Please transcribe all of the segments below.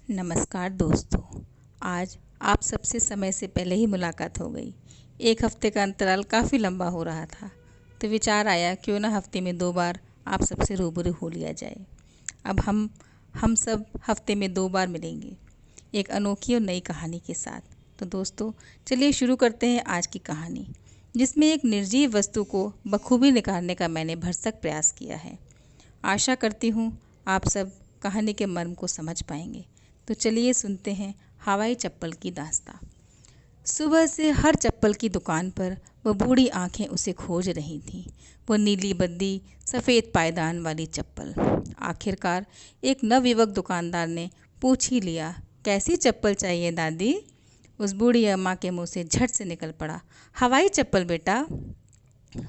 नमस्कार दोस्तों। आज आप सबसे समय से पहले ही मुलाकात हो गई। एक हफ्ते का अंतराल काफ़ी लंबा हो रहा था, तो विचार आया क्यों ना हफ्ते में 2 बार आप सबसे रूबरू हो लिया जाए। अब हम सब हफ्ते में 2 बार मिलेंगे, एक अनोखी और नई कहानी के साथ। तो दोस्तों, चलिए शुरू करते हैं आज की कहानी, जिसमें एक निर्जीव वस्तु को बखूबी निकालने का मैंने भरसक प्रयास किया है। आशा करती हूँ आप सब कहानी के मर्म को समझ पाएंगे। तो चलिए सुनते हैं हवाई चप्पल की दास्तां। सुबह से हर चप्पल की दुकान पर वो बूढ़ी आंखें उसे खोज रही थीं। वो नीली बद्दी सफ़ेद पायदान वाली चप्पल। आखिरकार एक नवयुवक दुकानदार ने पूछ ही लिया, कैसी चप्पल चाहिए दादी? उस बूढ़ी अम्मा के मुंह से झट से निकल पड़ा, हवाई चप्पल बेटा।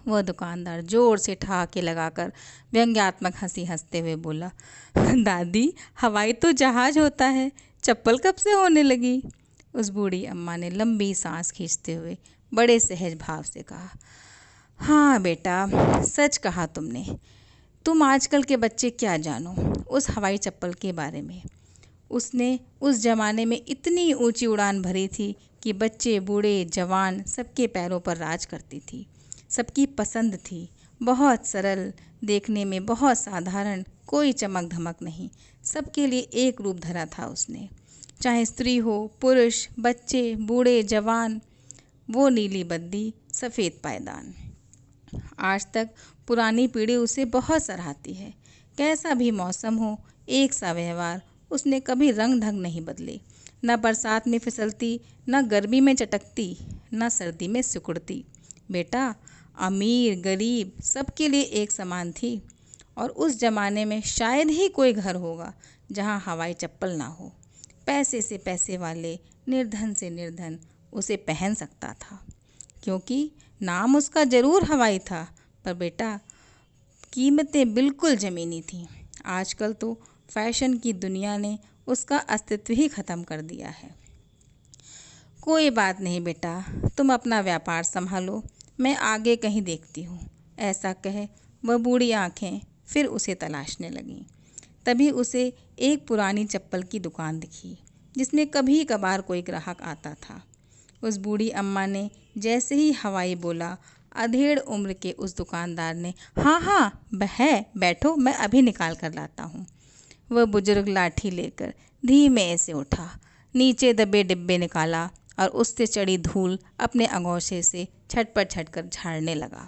वह दुकानदार जोर से ठहाके लगाकर व्यंग्यात्मक हंसी हंसते हुए बोला, दादी, हवाई तो जहाज होता है, चप्पल कब से होने लगी? उस बूढ़ी अम्मा ने लंबी सांस खींचते हुए बड़े सहज भाव से कहा, हाँ बेटा, सच कहा तुमने। तुम आजकल के बच्चे क्या जानो उस हवाई चप्पल के बारे में। उसने उस जमाने में इतनी ऊंची उड़ान भरी थी कि बच्चे बूढ़े जवान सबके पैरों पर राज करती थी। सबकी पसंद थी। बहुत सरल, देखने में बहुत साधारण, कोई चमक धमक नहीं। सबके लिए एक रूप धरा था उसने। चाहे स्त्री हो, पुरुष, बच्चे, बूढ़े, जवान, वो नीली बद्दी सफ़ेद पायदान। आज तक पुरानी पीढ़ी उसे बहुत सराहती है। कैसा भी मौसम हो, एक सा व्यवहार, उसने कभी रंग ढंग नहीं बदले। न बरसात में फिसलती, न गर्मी में चटकती, न सर्दी में सिकुड़ती। बेटा, अमीर गरीब सबके लिए एक समान थी। और उस जमाने में शायद ही कोई घर होगा जहाँ हवाई चप्पल ना हो। पैसे से पैसे वाले, निर्धन से निर्धन उसे पहन सकता था, क्योंकि नाम उसका जरूर हवाई था, पर बेटा कीमतें बिल्कुल ज़मीनी थीं। आजकल तो फैशन की दुनिया ने उसका अस्तित्व ही ख़त्म कर दिया है। कोई बात नहीं बेटा, तुम अपना व्यापार संभालो, मैं आगे कहीं देखती हूँ। ऐसा कह वह बूढ़ी आंखें फिर उसे तलाशने लगीं। तभी उसे एक पुरानी चप्पल की दुकान दिखी, जिसमें कभी कभार कोई ग्राहक आता था। उस बूढ़ी अम्मा ने जैसे ही हवाई बोला, अधेड़ उम्र के उस दुकानदार ने, हाँ हाँ है, बैठो, मैं अभी निकाल कर लाता हूँ। वह बुजुर्ग लाठी लेकर धीमे से उठा, नीचे दबे डिब्बे निकाला और उससे चढ़ी धूल अपने अंगोछे से छटपट छटकर झाड़ने लगा।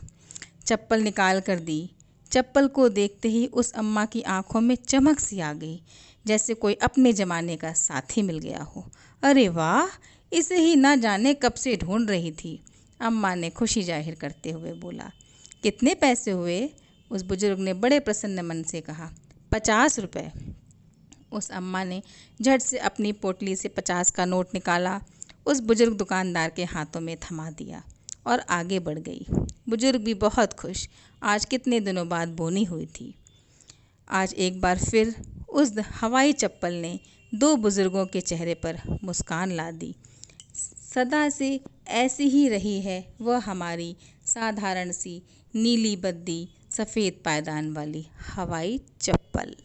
चप्पल निकाल कर दी। चप्पल को देखते ही उस अम्मा की आंखों में चमक सी आ गई, जैसे कोई अपने ज़माने का साथी मिल गया हो। अरे वाह, इसे ही ना जाने कब से ढूंढ रही थी, अम्मा ने खुशी जाहिर करते हुए बोला। कितने पैसे हुए? उस बुजुर्ग ने बड़े प्रसन्न मन से कहा। 50 रुपये। उस अम्मा ने झट से अपनी पोटली से 50 का नोट निकाला, उस बुजुर्ग दुकानदार के हाथों में थमा दिया और आगे बढ़ गई। बुजुर्ग भी बहुत खुश। आज कितने दिनों बाद बोनी हुई थी। आज एक बार फिर उस हवाई चप्पल ने दो बुजुर्गों के चेहरे पर मुस्कान ला दी। सदा से ऐसी ही रही है वह हमारी साधारण सी नीली बद्दी सफ़ेद पायदान वाली हवाई चप्पल।